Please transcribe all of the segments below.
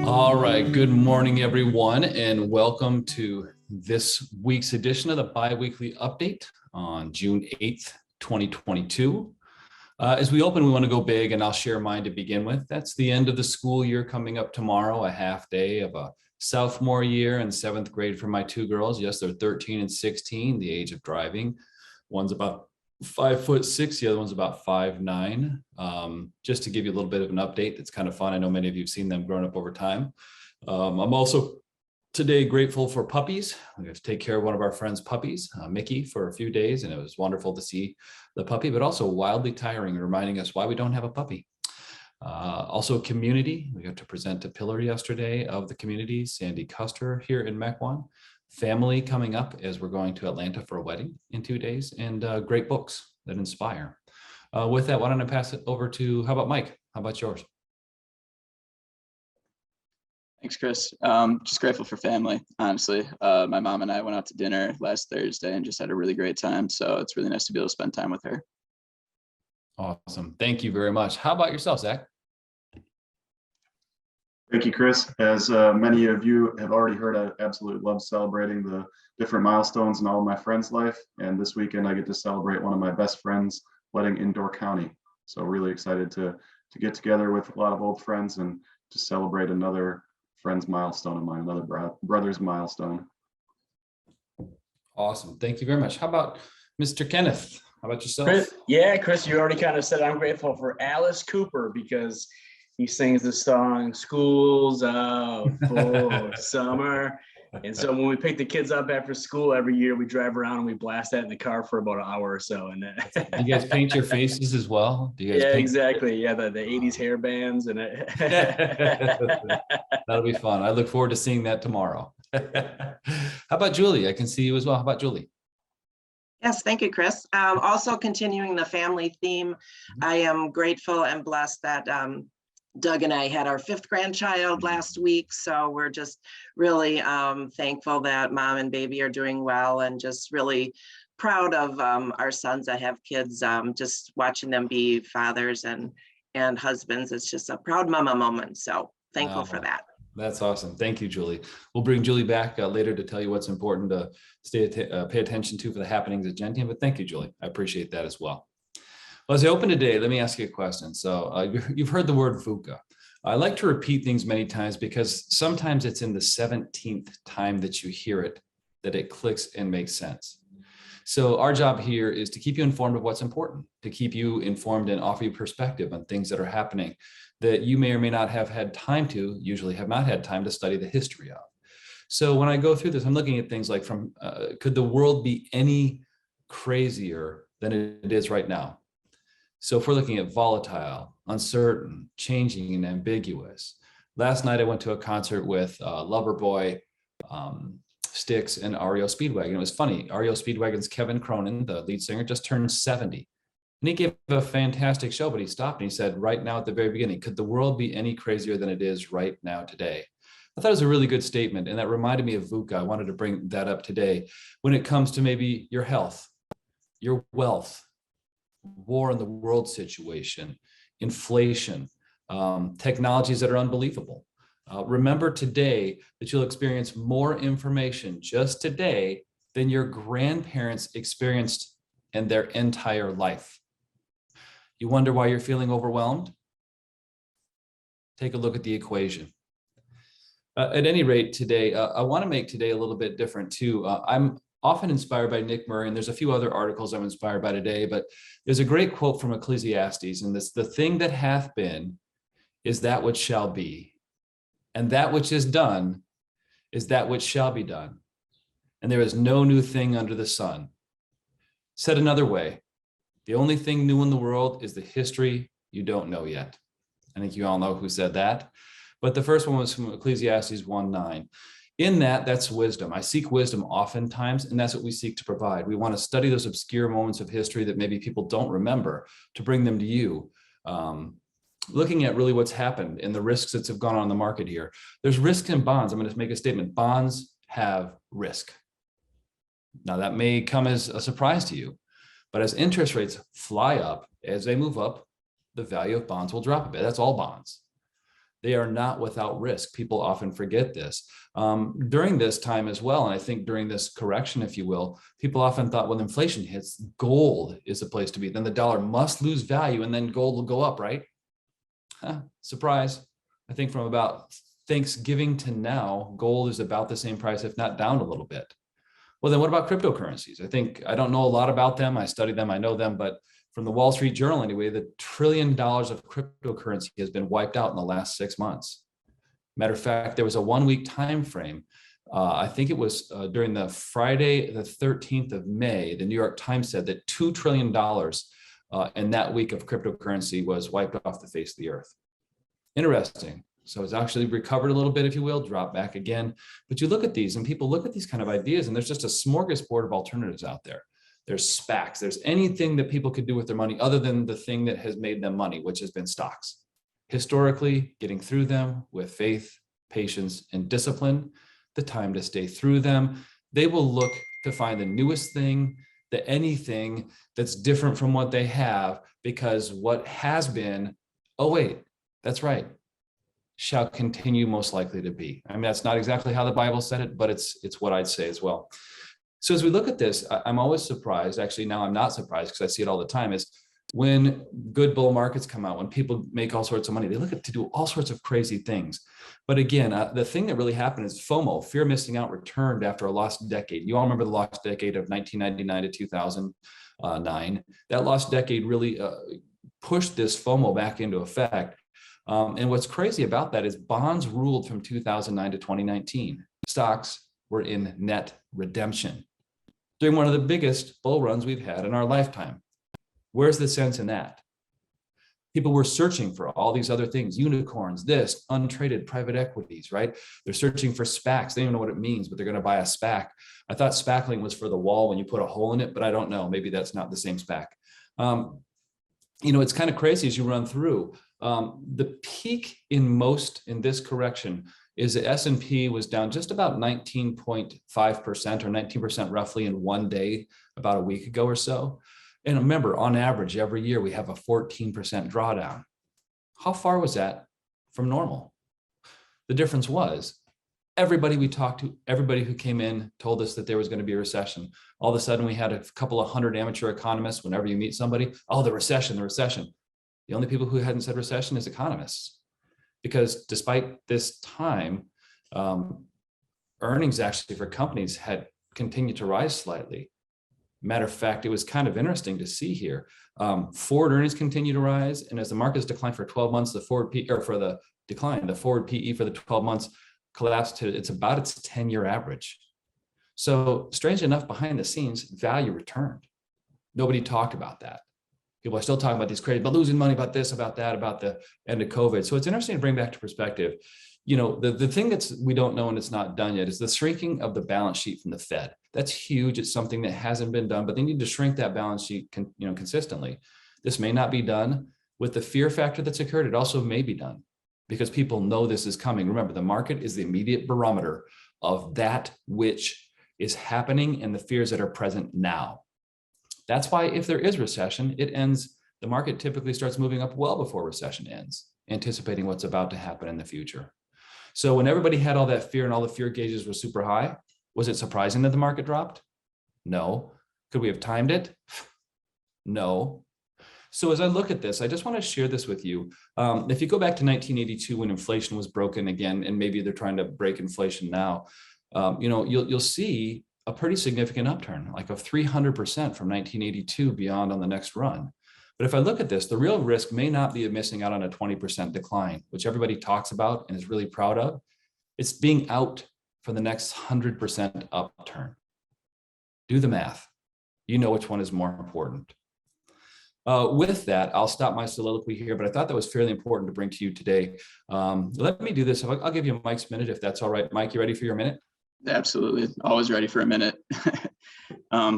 All right, good morning, everyone, and welcome to this week's edition of the bi-weekly update on June 8th, 2022. As we open, we want to go big, and I'll share mine to begin with. That's the end of the school year coming up tomorrow, a half day of a sophomore year in seventh grade for my two girls. Yes, they're 13 and 16, the age of driving. One's about 5'6", the other one's about 5'9". Just to give you a little bit of an update, it's kind of fun. I know many of you have seen them growing up over time. I'm also today grateful for puppies. We have to take care of one of our friends' puppies, Mickey, for a few days, and it was wonderful to see the puppy, but also wildly tiring, reminding us why we don't have a puppy. Also community, we got to present a pillar yesterday of the community, Sandy Custer here in Mequon. Family coming up as we're going to Atlanta for a wedding in 2 days, and great books that inspire. With that, why don't I pass it over to, how about Mike? How about yours? Thanks, Chris. Just grateful for family, honestly. My mom and I went out to dinner last Thursday and just had a really great time. So it's really nice to be able to spend time with her. Awesome. Thank you very much. How about yourself, Zach? Thank you, Chris. As many of you have already heard, I absolutely love celebrating the different milestones in all of my friends' life. And this weekend, I get to celebrate one of my best friends' wedding in Door County. So really excited to get together with a lot of old friends and to celebrate another friend's milestone of mine, another brother's milestone. Awesome. Thank you very much. How about Mr. Kenneth? How about yourself? Chris, you already kind of said I'm grateful for Alice Cooper because he sings the song "School's Out for Summer." And so when we pick the kids up after school every year, we drive around and we blast that in the car for about an hour or so. And do you guys paint your faces as well? Do you guys paint? Exactly. Yeah, the 80s hair bands and it. That'll be fun. I look forward to seeing that tomorrow. How about Julie? I can see you as well. How about Julie? Yes, thank you, Chris. Also continuing the family theme, I am grateful and blessed that Doug and I had our 5th grandchild last week. So we're just really thankful that mom and baby are doing well, and just really proud of our sons that have kids. Just watching them be fathers and husbands. It's just a proud mama moment. So thankful for that. That's awesome. Thank you, Julie. We'll bring Julie back later to tell you what's important to pay attention to for the happenings at Gentium. But thank you, Julie. I appreciate that as well. Well, as I open today, let me ask you a question. So you've heard the word VUCA. I like to repeat things many times because sometimes it's in the 17th time that you hear it that it clicks and makes sense. So our job here is to keep you informed of what's important, to keep you informed and offer you perspective on things that are happening that you may or may not have had time to, usually have not had time to study the history of. So when I go through this, I'm looking at things like could the world be any crazier than it is right now? So if we're looking at volatile, uncertain, changing, and ambiguous. Last night I went to a concert with Loverboy, Styx, and REO Speedwagon. It was funny. REO Speedwagon's Kevin Cronin, the lead singer, just turned 70. And he gave a fantastic show, but he stopped and he said, right now at the very beginning, could the world be any crazier than it is right now today? I thought it was a really good statement, and that reminded me of VUCA. I wanted to bring that up today when it comes to maybe your health, your wealth, war in the world situation, inflation, technologies that are unbelievable. Remember today that you'll experience more information just today than your grandparents experienced in their entire life. You wonder why you're feeling overwhelmed? Take a look at the equation. At any rate, today, I want to make today a little bit different too. I'm often inspired by Nick Murray, and there's a few other articles I'm inspired by today, but there's a great quote from Ecclesiastes, and this: the thing that hath been is that which shall be, and that which is done is that which shall be done. And there is no new thing under the sun. Said another way, the only thing new in the world is the history you don't know yet. I think you all know who said that. But the first one was from Ecclesiastes 1:9. In that's wisdom. I seek wisdom oftentimes, and that's what we seek to provide. We want to study those obscure moments of history that maybe people don't remember, to bring them to you. Looking at really what's happened and the risks that have gone on in the market here. There's risk in bonds. I'm going to make a statement. Bonds have risk. Now that may come as a surprise to you, but as interest rates fly up, as they move up, the value of bonds will drop a bit. That's all bonds. They are not without risk. People often forget this. During this time as well, and I think during this correction, if you will, people often thought when inflation hits, gold is the place to be. Then the dollar must lose value and then gold will go up, right? Surprise. I think from about Thanksgiving to now, gold is about the same price, if not down a little bit. Well, then what about cryptocurrencies? I don't know a lot about them. I study them, I know them, but from the Wall Street Journal anyway, the $1 trillion of cryptocurrency has been wiped out in the last 6 months. Matter of fact, there was a 1-week time frame. I think it was during the Friday, the 13th of May, the New York Times said that $2 trillion in that week of cryptocurrency was wiped off the face of the earth. Interesting. So it's actually recovered a little bit, if you will, dropped back again. But you look at these and people look at these kind of ideas and there's just a smorgasbord of alternatives out there. There's SPACs, there's anything that people could do with their money other than the thing that has made them money, which has been stocks. Historically, getting through them with faith, patience, and discipline, the time to stay through them, they will look to find the newest thing, anything that's different from what they have, because what has been, oh wait, that's right, shall continue most likely to be. I mean, that's not exactly how the Bible said it, but it's what I'd say as well. So as we look at this, I'm always surprised, actually now I'm not surprised because I see it all the time, is when good bull markets come out, when people make all sorts of money, they look to do all sorts of crazy things. But again, the thing that really happened is FOMO, fear of missing out, returned after a lost decade. You all remember the lost decade of 1999 to 2009. That lost decade really pushed this FOMO back into effect. And what's crazy about that is bonds ruled from 2009 to 2019. Stocks were in net redemption during one of the biggest bull runs we've had in our lifetime. Where's the sense in that? People were searching for all these other things, unicorns, this, untraded private equities, right? They're searching for SPACs. They don't even know what it means, but they're going to buy a SPAC. I thought SPACling was for the wall when you put a hole in it, but I don't know. Maybe that's not the same SPAC. It's kind of crazy as you run through. The peak in this correction is the S&P was down just about 19.5% or 19% roughly in one day, about a week ago or so. And remember, on average, every year we have a 14% drawdown. How far was that from normal? The difference was everybody we talked to, everybody who came in told us that there was going to be a recession. All of a sudden we had a couple of hundred amateur economists. Whenever you meet somebody, oh, the recession, the recession. The only people who hadn't said recession is economists. Because despite this time, earnings actually for companies had continued to rise slightly. Matter of fact, it was kind of interesting to see here. Forward earnings continue to rise, and as the markets declined for 12 months, the forward PE for the 12 months collapsed to it's about its 10-year average. So strange enough, behind the scenes, value returned. Nobody talked about that. People are still talking about these crazy, but losing money, about this, about that, about the end of COVID. So it's interesting to bring back to perspective. The thing we don't know and it's not done yet is the shrinking of the balance sheet from the Fed. That's huge. It's something that hasn't been done, but they need to shrink that balance sheet consistently. This may not be done with the fear factor that's occurred. It also may be done because people know this is coming. Remember, the market is the immediate barometer of that which is happening and the fears that are present now. That's why if there is recession, it ends, the market typically starts moving up well before recession ends, anticipating what's about to happen in the future. So when everybody had all that fear and all the fear gauges were super high, was it surprising that the market dropped? No. Could we have timed it? No. So as I look at this, I just want to share this with you. If you go back to 1982 when inflation was broken again, and maybe they're trying to break inflation now, you'll see a pretty significant upturn, like of 300% from 1982 beyond on the next run. But if I look at this, the real risk may not be of missing out on a 20% decline, which everybody talks about and is really proud of. It's being out for the next 100% upturn. Do the math. You know which one is more important. With that, I'll stop my soliloquy here, but I thought that was fairly important to bring to you today. Let me do this. I'll give you Mike's minute if that's all right. Mike, you ready for your minute? Absolutely. Always ready for a minute.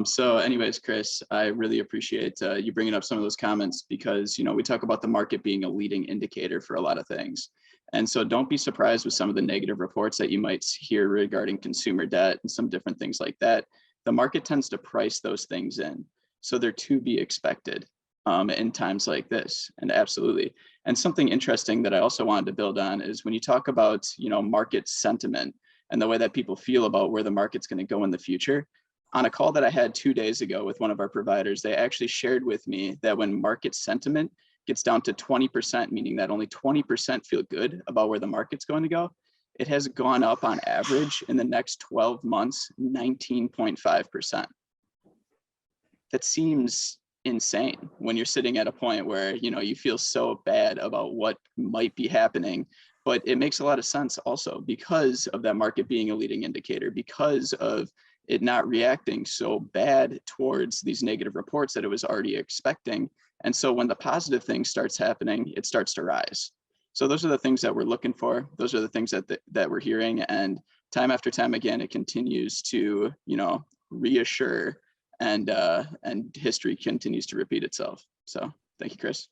So anyways, Chris, I really appreciate you bringing up some of those comments because, we talk about the market being a leading indicator for a lot of things. And so don't be surprised with some of the negative reports that you might hear regarding consumer debt and some different things like that. The market tends to price those things in. So they're to be expected in times like this. And absolutely. And something interesting that I also wanted to build on is when you talk about, market sentiment and the way that people feel about where the market's going to go in the future. On a call that I had 2 days ago with one of our providers, they actually shared with me that when market sentiment gets down to 20%, meaning that only 20% feel good about where the market's going to go, it has gone up on average in the next 12 months, 19.5%. That seems insane when you're sitting at a point where, you feel so bad about what might be happening, but it makes a lot of sense also because of that market being a leading indicator, because of it not reacting so bad towards these negative reports that it was already expecting. And so when the positive thing starts happening, it starts to rise. So those are the things that we're looking for. Those are the things that we're hearing. And time after time again, it continues to, reassure, and history continues to repeat itself. So thank you, Chris.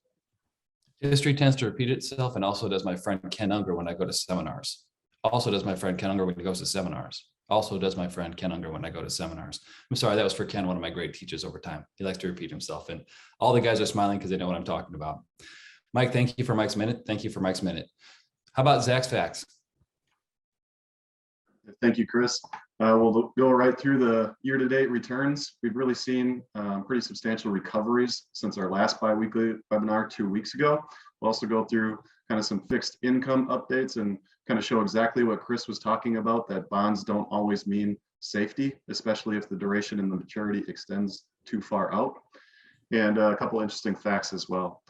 History tends to repeat itself, and also does my friend Ken Unger when I go to seminars. Also does my friend Ken Unger when he goes to seminars. Also does my friend Ken Unger when I go to seminars. I'm sorry, that was for Ken, one of my great teachers over time. He likes to repeat himself, and all the guys are smiling because they know what I'm talking about. Mike, thank you for Mike's Minute. Thank you for Mike's Minute. How about Zach's Facts? Thank you, Chris. We'll go right through the year-to-date returns. We've really seen pretty substantial recoveries since our last bi-weekly webinar 2 weeks ago. We'll also go through kind of some fixed income updates and kind of show exactly what Chris was talking about, that bonds don't always mean safety, especially if the duration and the maturity extends too far out. And a couple interesting facts as well.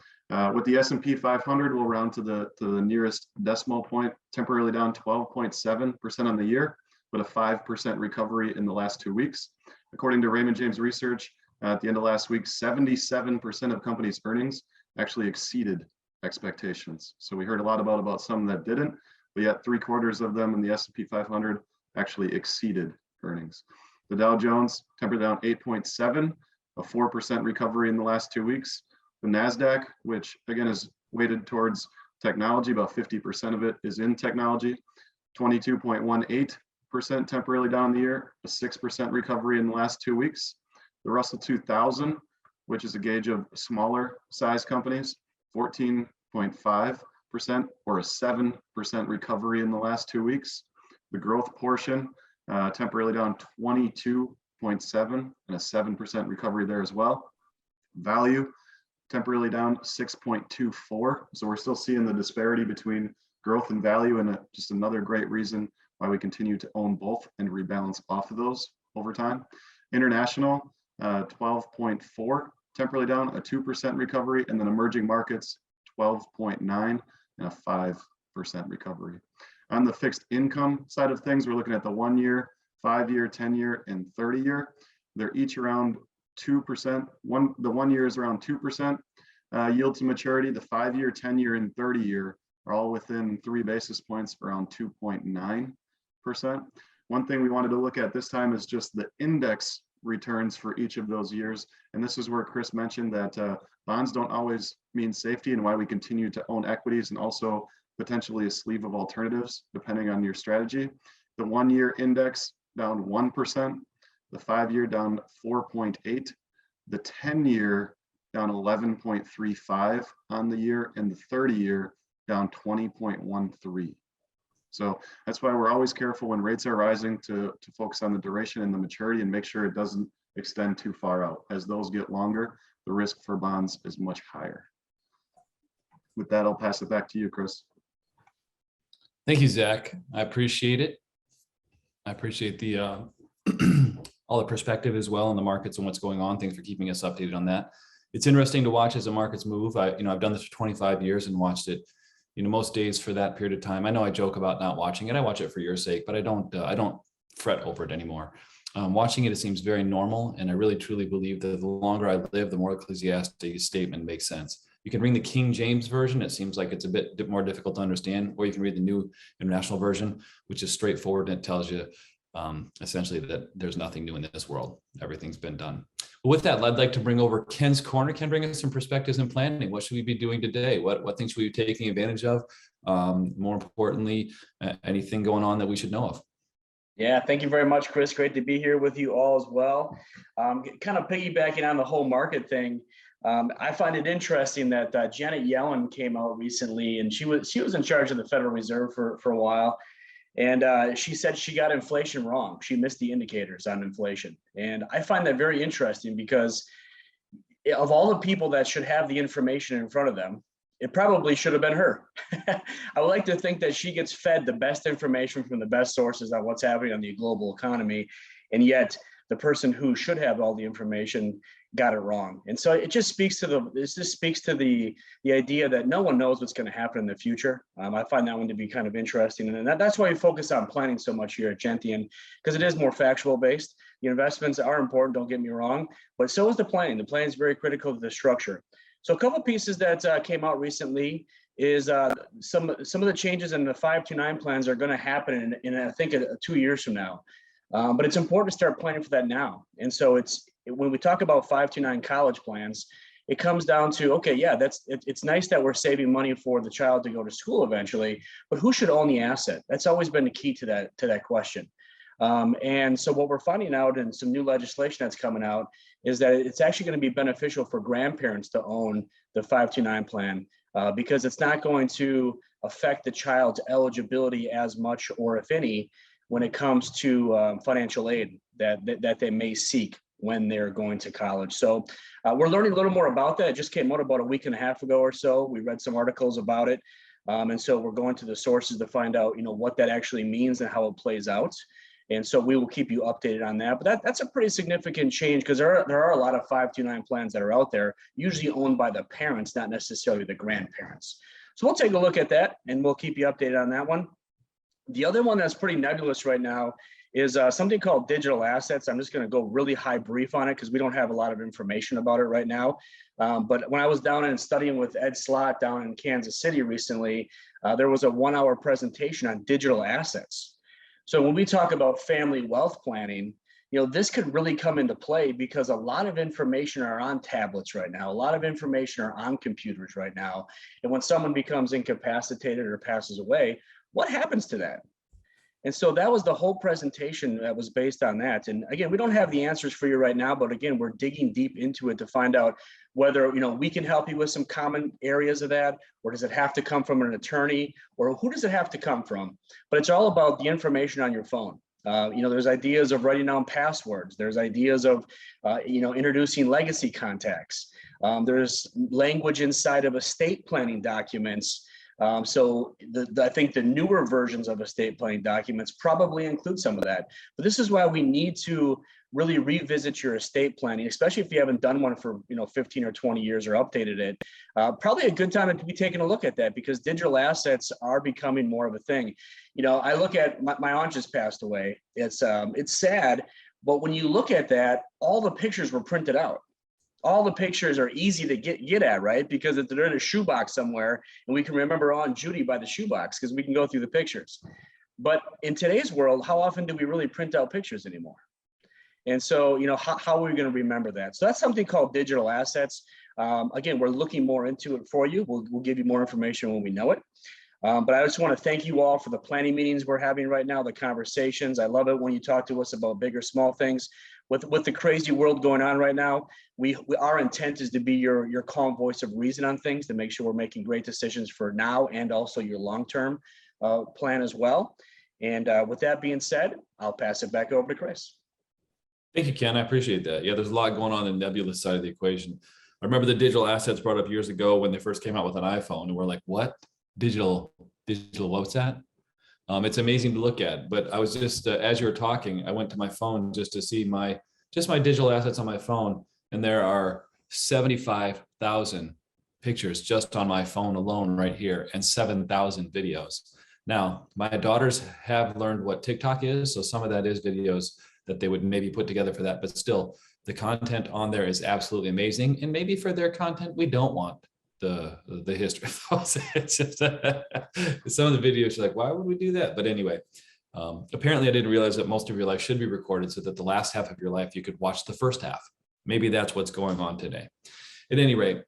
With the S&P 500, we'll round to the nearest decimal point, temporarily down 12.7% on the year, but a 5% recovery in the last 2 weeks. According to Raymond James Research, at the end of last week, 77% of companies' earnings actually exceeded expectations. So we heard a lot about some that didn't, but yet 3/4 of them in the S&P 500 actually exceeded earnings. The Dow Jones tempered down 8.7, a 4% recovery in the last 2 weeks. The NASDAQ, which again is weighted towards technology, about 50% of it is in technology, 22.18% temporarily down the year, a 6% recovery in the last 2 weeks. The Russell 2000, which is a gauge of smaller size companies, 14.5% or a 7% recovery in the last 2 weeks. The growth portion temporarily down 22.7 and a 7% recovery there as well. Value temporarily down 6.24. So we're still seeing the disparity between growth and value, and just another great reason why we continue to own both and rebalance off of those over time. International 12.4, temporarily down, a 2% recovery, and then emerging markets 12.9 and a 5% recovery. On the fixed income side of things, we're looking at the 1 year, 5 year, 10 year, and 30 year. They're each around 2%. The 1 year is around 2% yield to maturity. The 5 year, 10 year, and 30 year are all within 3 basis points, around 2.9%. One thing we wanted to look at this time is just the index returns for each of those years. And this is where Chris mentioned that bonds don't always mean safety, and why we continue to own equities and also potentially a sleeve of alternatives depending on your strategy. The 1 year index down 1%, the 5 year down 4.8, the 10 year down 11.35 on the year, and the 30 year down 20.13. So that's why we're always careful when rates are rising to focus on the duration and the maturity and make sure it doesn't extend too far out. As those get longer, the risk for bonds is much higher. With that, I'll pass it back to you, Chris. Thank you, Zach. I appreciate it. I appreciate the all the perspective as well on the markets and what's going on. Thanks for keeping us updated on that. It's interesting to watch as the markets move. I've done this for 25 years and watched it, most days for that period of time. I know I joke about not watching it. I watch it for your sake, but I don't fret over it anymore. Watching it, it seems very normal. And I really, truly believe that the longer I live, the more Ecclesiastes statement makes sense. You can read the King James Version. It seems like it's a bit more difficult to understand, or you can read the New International Version, which is straightforward and it tells you essentially that there's nothing new in this world. Everything's been done. But with that, I'd like to bring over Ken's Corner. Ken, bring us some perspectives and planning. What should we be doing today? What things should we be taking advantage of? More importantly, anything going on that we should know of? Yeah, thank you very much, Chris. Great to be here with you all as well. Kind of piggybacking on the whole market thing. I find it interesting that Janet Yellen came out recently, and she was in charge of the Federal Reserve for a while. And she said she got inflation wrong. She missed the indicators on inflation. And I find that very interesting because of all the people that should have the information in front of them, it probably should have been her. I would like to think that she gets fed the best information from the best sources on what's happening on the global economy. And yet the person who should have all the information got it wrong. And so it just speaks to the idea that no one knows what's going to happen in the future. I find that one to be kind of interesting. And that's why we focus on planning so much here at Gentian, because it is more factual based. The investments are important, don't get me wrong, but so is the planning. The planning is very critical to the structure. So a couple of pieces that came out recently is some of the changes in the 529 plans are going to happen in I think 2 years from now. But it's important to start planning for that now. And so when we talk about 529 college plans, it comes down to, okay, yeah, it's nice that we're saving money for the child to go to school eventually, but who should own the asset? That's always been the key to that question. And so what we're finding out in some new legislation that's coming out is that it's actually going to be beneficial for grandparents to own the 529 plan because it's not going to affect the child's eligibility as much, or if any, when it comes to financial aid that they may seek when they're going to college. So we're learning a little more about that. It just came out about a week and a half ago or so. We read some articles about it. And so we're going to the sources to find out, what that actually means and how it plays out. And so we will keep you updated on that. But that's a pretty significant change because there are a lot of 529 plans that are out there, usually owned by the parents, not necessarily the grandparents. So we'll take a look at that and we'll keep you updated on that one. The other one that's pretty nebulous right now is something called digital assets. I'm just going to go really high brief on it because we don't have a lot of information about it right now. But when I was down and studying with Ed Slott down in Kansas City recently, there was a 1-hour presentation on digital assets. So when we talk about family wealth planning, this could really come into play because a lot of information are on tablets right now. A lot of information are on computers right now. And when someone becomes incapacitated or passes away, what happens to that? And so that was the whole presentation that was based on that. And again, we don't have the answers for you right now, but again, we're digging deep into it to find out whether, we can help you with some common areas of that, or does it have to come from an attorney, or who does it have to come from? But it's all about the information on your phone. There's ideas of writing down passwords. There's ideas of, introducing legacy contacts. There's language inside of estate planning documents. So I think the newer versions of estate planning documents probably include some of that. But this is why we need to really revisit your estate planning, especially if you haven't done one for 15 or 20 years or updated it. Probably a good time to be taking a look at that because digital assets are becoming more of a thing. I look at my aunt just passed away. It's sad, but when you look at that, all the pictures were printed out. All the pictures are easy to get at, right? Because they're in a shoebox somewhere and we can remember Aunt Judy by the shoebox because we can go through the pictures. But in today's world, how often do we really print out pictures anymore? And so, how are we going to remember that? So that's something called digital assets. Again, we're looking more into it for you. We'll give you more information when we know it. But I just want to thank you all for the planning meetings we're having right now, the conversations. I love it when you talk to us about big or small things. With the crazy world going on right now, our intent is to be your calm voice of reason on things to make sure we're making great decisions for now and also your long-term plan as well. And with that being said, I'll pass it back over to Chris. Thank you, Ken. I appreciate that. Yeah, there's a lot going on in the nebulous side of the equation. I remember the digital assets brought up years ago when they first came out with an iPhone, and we're like, what? Digital, what's that? It's amazing to look at. But I was just, as you were talking, I went to my phone just to see my digital assets on my phone, and there are 75,000 pictures just on my phone alone right here, and 7,000 videos. Now, my daughters have learned what TikTok is, so some of that is videos that they would maybe put together for that, but still, the content on there is absolutely amazing. And maybe for their content, we don't want the history. It's just, some of the videos, you're like, why would we do that? But anyway, apparently I didn't realize that most of your life should be recorded so that the last half of your life, you could watch the first half. Maybe that's what's going on today. At any rate,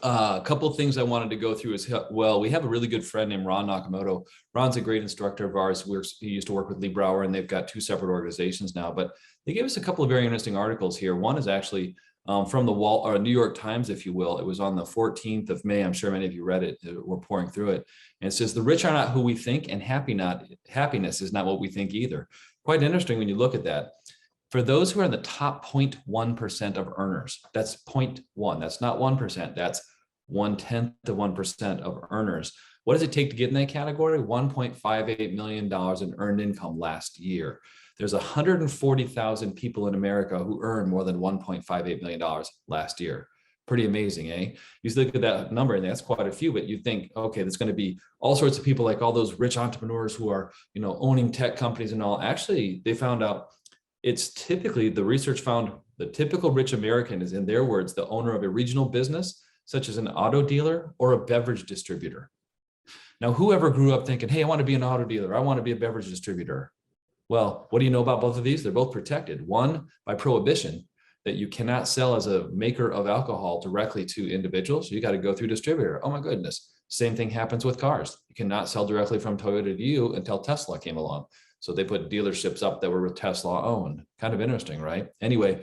a couple of things I wanted to go through is, well, we have a really good friend named Ron Nakamoto. Ron's a great instructor of ours. He used to work with Lee Brower, and they've got two separate organizations now, but they gave us a couple of very interesting articles here. One is actually from the New York Times, if you will. It was on the 14th of May. I'm sure many of you read it. We're pouring through it. And it says, the rich are not who we think, and happiness is not what we think either. Quite interesting when you look at that. For those who are in the top 0.1% of earners, that's 0.1, that's not 1%, that's 1/10 of 1% of earners. What does it take to get in that category? $1.58 million in earned income last year. There's 140,000 people in America who earn more than $1.58 million last year. Pretty amazing, eh? You look at that number, and that's quite a few, but you think, okay, there's going to be all sorts of people like all those rich entrepreneurs who are, owning tech companies and all. Actually, they found out it's typically, the research found the typical rich American is, in their words, the owner of a regional business, such as an auto dealer or a beverage distributor. Now, whoever grew up thinking, hey, I want to be an auto dealer, I want to be a beverage distributor. Well, what do you know about both of these? They're both protected. One, by prohibition, that you cannot sell as a maker of alcohol directly to individuals. You got to go through distributor. Oh my goodness. Same thing happens with cars. You cannot sell directly from Toyota to you until Tesla came along. So they put dealerships up that were Tesla owned. Kind of interesting, right? Anyway,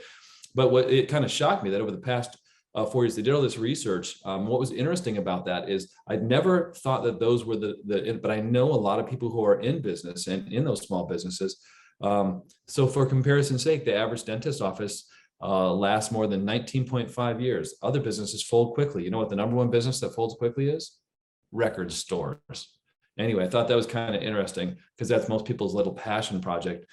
but what it kind of shocked me that over the past 4 years, they did all this research. What was interesting about that is I'd never thought that those were but I know a lot of people who are in business and in those small businesses. So for comparison's sake, the average dentist office lasts more than 19.5 years. Other businesses fold quickly. You know what the number one business that folds quickly is? Record stores. Anyway, I thought that was kind of interesting because that's most people's little passion project.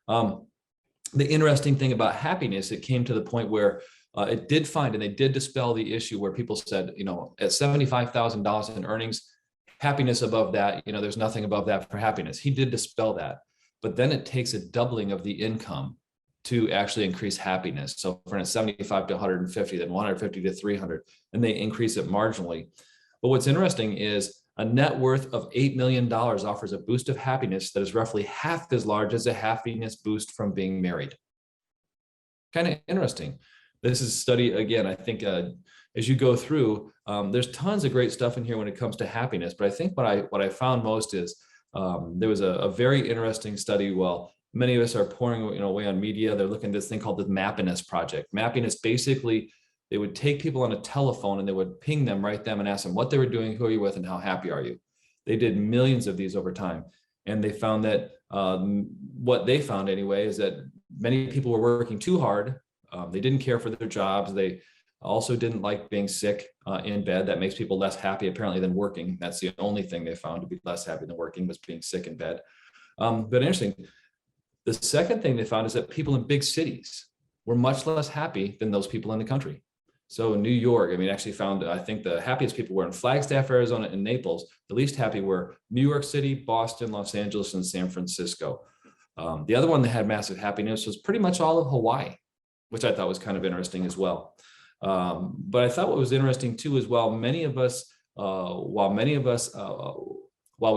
The interesting thing about happiness, it came to the point where it did find, and they did dispel the issue where people said, at $75,000 in earnings, happiness above that, there's nothing above that for happiness. He did dispel that, but then it takes a doubling of the income to actually increase happiness. So for instance, 75 to 150, then 150 to 300, and they increase it marginally. But what's interesting is a net worth of $8 million offers a boost of happiness that is roughly half as large as a happiness boost from being married. Kind of interesting. This is a study, again, I think as you go through, there's tons of great stuff in here when it comes to happiness. But I think what I found most is there was a very interesting study. Well, many of us are pouring away on media. They're looking at this thing called the Mappiness Project. Mappiness, basically, they would take people on a telephone and they would ping them, write them, and ask them what they were doing, who are you with, and how happy are you? They did millions of these over time. And they found that what they found anyway is that many people were working too hard. They didn't care for their jobs. They also didn't like being sick in bed. That makes people less happy apparently than working. That's the only thing they found to be less happy than working, was being sick in bed. But interesting. The second thing they found is that people in big cities were much less happy than those people in the country. So in New York, actually found, I think the happiest people were in Flagstaff, Arizona, and Naples. The least happy were New York City, Boston, Los Angeles, and San Francisco. The other one that had massive happiness was pretty much all of Hawaii, which I thought was kind of interesting as well. But I thought what was interesting too is while we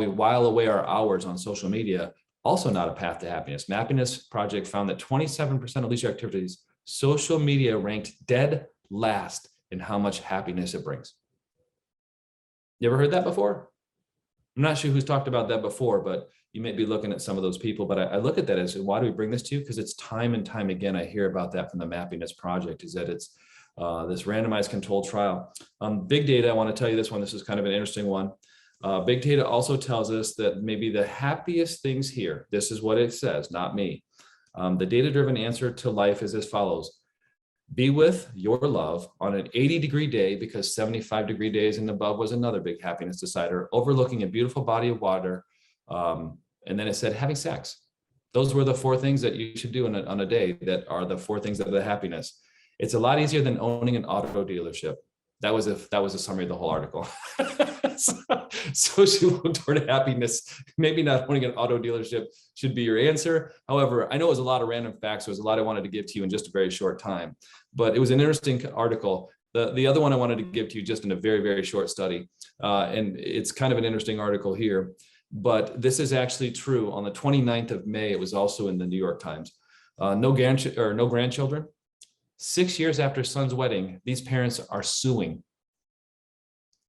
while away our hours on social media, also not a path to happiness. Mappiness Project found that 27% of leisure activities, social media ranked dead last in how much happiness it brings. You ever heard that before? I'm not sure who's talked about that before, but you may be looking at some of those people. But I look at that as, why do we bring this to you? Because it's time and time again, I hear about that from the Mappiness Project, is that it's this randomized controlled trial. Big data, I want to tell you this one. This is kind of an interesting one. Big data also tells us that maybe the happiest things here, this is what it says, not me. The data-driven answer to life is as follows. Be with your love on an 80-degree day, because 75-degree days and above was another big happiness decider, overlooking a beautiful body of water. And then it said having sex. Those were the 4 things that you should do on a day that are the 4 things that are the happiness. It's a lot easier than owning an auto dealership. That was a summary of the whole article. So she looked toward happiness. Maybe not owning an auto dealership should be your answer. However, I know it was a lot of random facts. There was a lot I wanted to give to you in just a very short time, but it was an interesting article. The other one I wanted to give to you just in a very, very short study. And it's kind of an interesting article here, but this is actually true. On the 29th of May, it was also in the New York Times. No grandchildren. 6 years after son's wedding, these parents are suing.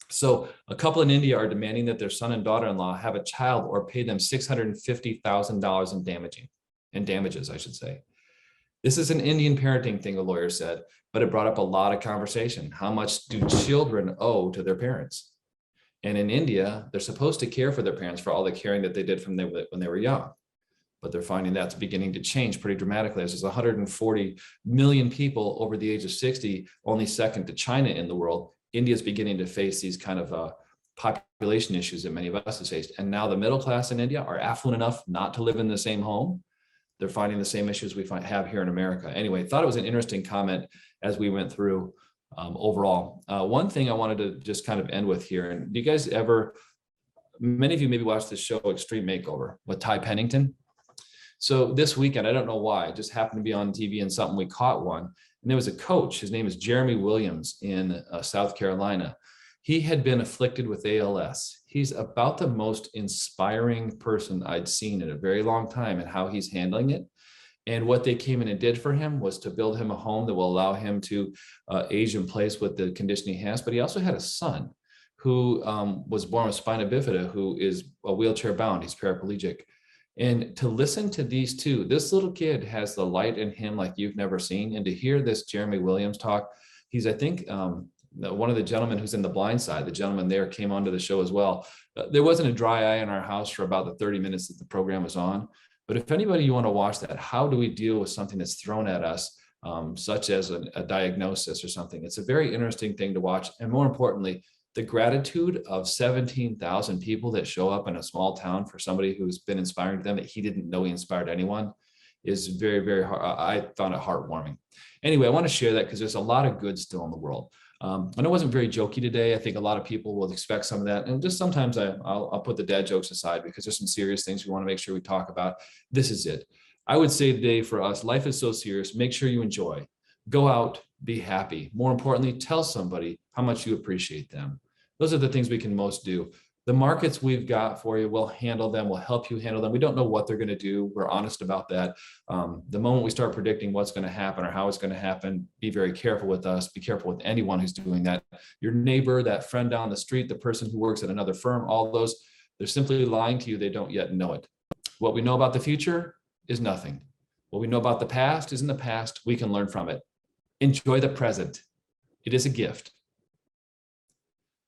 So a couple in India are demanding that their son and daughter-in-law have a child or pay them $650,000 in damages, I should say. This is an Indian parenting thing, a lawyer said, but it brought up a lot of conversation. How much do children owe to their parents? And in India, they're supposed to care for their parents for all the caring that they did from when they were young. But they're finding that's beginning to change pretty dramatically. There's 140 million people over the age of 60, only second to China in the world. India is beginning to face these kind of population issues that many of us have faced. And now the middle class in India are affluent enough not to live in the same home. They're finding the same issues we have here in America. Anyway, thought it was an interesting comment as we went through overall. One thing I wanted to just kind of end with here, and do you guys ever, many of you maybe watched the show Extreme Makeover with Ty Pennington. So this weekend, I don't know why, it just happened to be on TV and something, we caught one. And there was a coach, his name is Jeremy Williams in South Carolina. He had been afflicted with ALS. He's about the most inspiring person I'd seen in a very long time and how he's handling it. And what they came in and did for him was to build him a home that will allow him to age in place with the condition he has. But he also had a son who was born with spina bifida, who is wheelchair bound. He's paraplegic. And to listen to these two, this little kid has the light in him like you've never seen. And to hear this Jeremy Williams talk, he's, I think, one of the gentlemen who's in The Blind Side, the gentleman there came onto the show as well. There wasn't a dry eye in our house for about the 30 minutes that the program was on. But if anybody, you want to watch that, how do we deal with something that's thrown at us, such as a diagnosis or something? It's a very interesting thing to watch. And more importantly, the gratitude of 17,000 people that show up in a small town for somebody who's been inspiring to them that he didn't know he inspired anyone is very, very hard. I found it heartwarming. Anyway, I want to share that because there's a lot of good still in the world. I know it wasn't very jokey today. I think a lot of people will expect some of that. And just sometimes I'll put the dad jokes aside because there's some serious things we want to make sure we talk about. This is it. I would say today for us, life is so serious. Make sure you enjoy. Go out, be happy. More importantly, tell somebody how much you appreciate them. Those are the things we can most do. The markets we've got for you, we'll handle them, we'll help you handle them. We don't know what they're going to do. We're honest about that. The moment we start predicting what's going to happen or how it's going to happen, be very careful with us. Be careful with anyone who's doing that. Your neighbor, that friend down the street, the person who works at another firm, all those, they're simply lying to you. They don't yet know it. What we know about the future is nothing. What we know about the past is in the past. We can learn from it. Enjoy the present. It is a gift.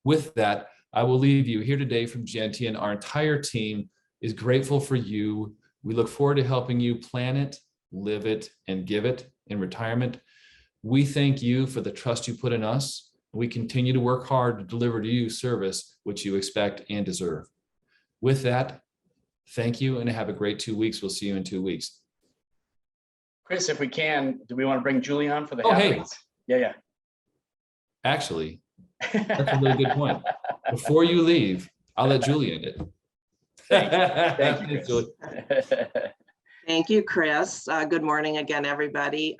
With that, I will leave you here today from Gentian. Our entire team is grateful for you. We look forward to helping you plan it, live it, and give it in retirement. We thank you for the trust you put in us. We continue to work hard to deliver to you service which you expect and deserve. With that, thank you and have a great 2 weeks. We'll see you in 2 weeks. Chris, if we can, do we want to bring Julie on for the Oh, hey. happenings? Yeah. Actually, that's a really good point. Before you leave, I'll let Julie end it. Thank you, Julie. Thank you, Chris. Good morning again, everybody.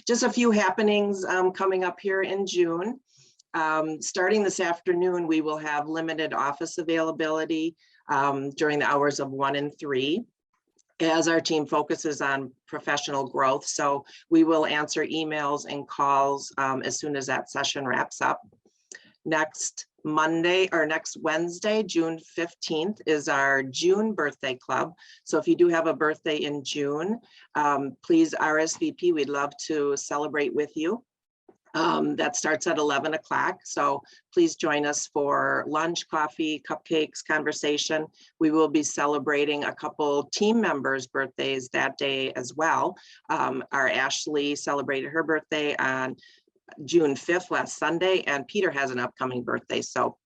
Just a few happenings coming up here in June. Starting this afternoon, we will have limited office availability during the hours of 1 and 3. As our team focuses on professional growth. So we will answer emails and calls as soon as that session wraps up. Next Wednesday, June 15th is our June birthday club. So if you do have a birthday in June, please RSVP. We'd love to celebrate with you. That starts at 11 o'clock. So please join us for lunch, coffee, cupcakes, conversation. We will be celebrating a couple team members' birthdays that day as well. Our Ashley celebrated her birthday on June 5th, last Sunday, and Peter has an upcoming birthday. So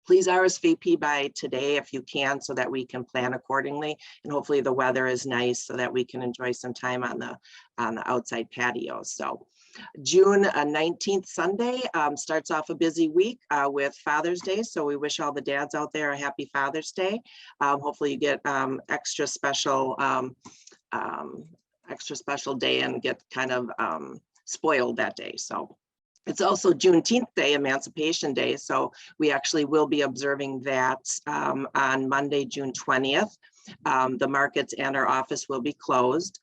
please RSVP by today if you can, so that we can plan accordingly. And hopefully the weather is nice so that we can enjoy some time on the outside patio. So June 19th, Sunday, starts off a busy week with Father's Day. So we wish all the dads out there a happy Father's Day. Hopefully you get extra special day and get kind of spoiled that day. So it's also Juneteenth Day, Emancipation Day. So we actually will be observing that on Monday, June 20th. The markets and our office will be closed.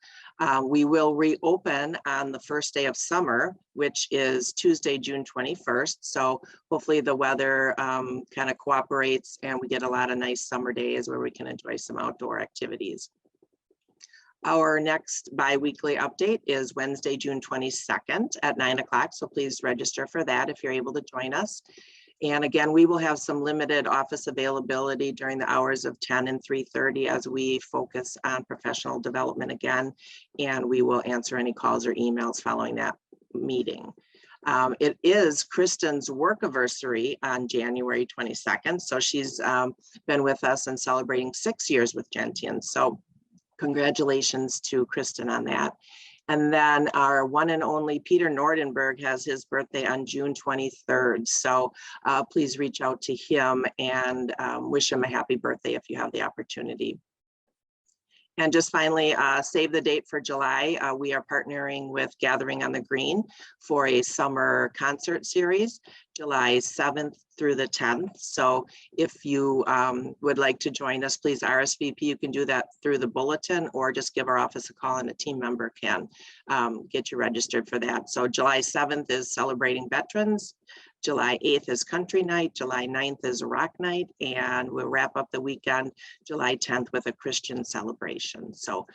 We will reopen on the first day of summer, which is Tuesday, June 21st. So hopefully the weather kind of cooperates and we get a lot of nice summer days where we can enjoy some outdoor activities. Our next bi-weekly update is Wednesday, June 22nd at 9 o'clock. So please register for that if you're able to join us. And again, we will have some limited office availability during the hours of 10 and 3:30 as we focus on professional development again. And we will answer any calls or emails following that meeting. It is Kristen's work anniversary on January 22nd. So she's been with us and celebrating 6 years with Gentian. So congratulations to Kristen on that. And then our one and only Peter Nordenberg has his birthday on June 23rd. So please reach out to him and wish him a happy birthday if you have the opportunity. And just finally, save the date for July. We are partnering with Gathering on the Green for a summer concert series, July 7th through the 10th. So if you would like to join us, please RSVP. You can do that through the bulletin or just give our office a call and a team member can get you registered for that. So July 7th is celebrating veterans. July 8th is country night, July 9th is rock night, and we'll wrap up the weekend, July 10th with a Christian celebration. So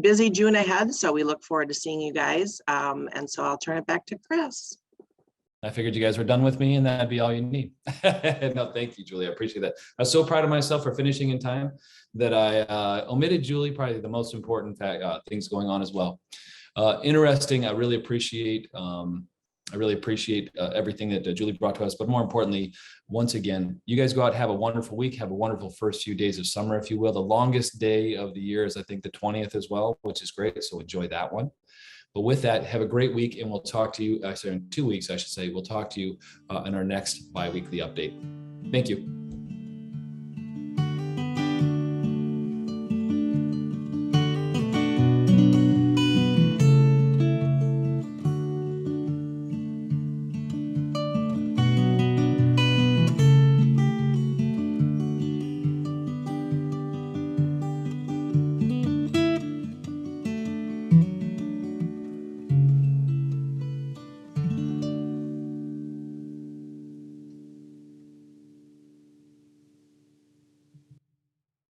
busy June ahead, so we look forward to seeing you guys. And so I'll turn it back to Chris. I figured you guys were done with me and that'd be all you need. No, thank you, Julie. I appreciate that. I was so proud of myself for finishing in time that I omitted Julie, probably the most important things going on as well. Interesting. I really appreciate everything that Julie brought to us, but more importantly, once again, you guys go out, have a wonderful week, have a wonderful first few days of summer, if you will. The longest day of the year is, I think, the 20th as well, which is great. So enjoy that one. But with that, have a great week, and we'll talk to you, actually in 2 weeks, I should say, we'll talk to you in our next bi-weekly update. Thank you.